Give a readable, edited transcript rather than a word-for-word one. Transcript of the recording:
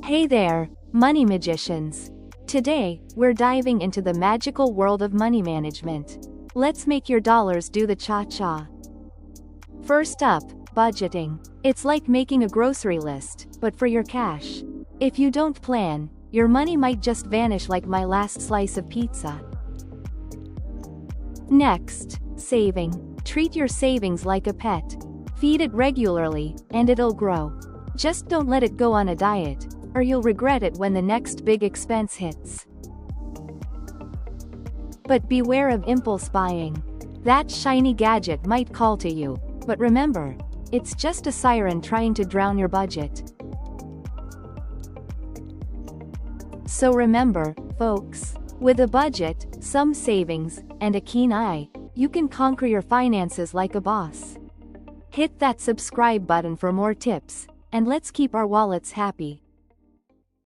Hey there, money magicians. Today, we're diving into the magical world of money management. Let's make your dollars do the cha-cha. First up, budgeting. It's like making a grocery list, but for your cash. If you don't plan, your money might just vanish like my last slice of pizza. Next, saving. Treat your savings like a pet. Feed it regularly, and it'll grow. Just don't let it go on a diet, or you'll regret it when the next big expense hits. But beware of impulse buying. That shiny gadget might call to you, but remember, it's just a siren trying to drown your budget. So remember, folks, with a budget, some savings, and a keen eye, you can conquer your finances like a boss. Hit that subscribe button for more tips, and let's keep our wallets happy.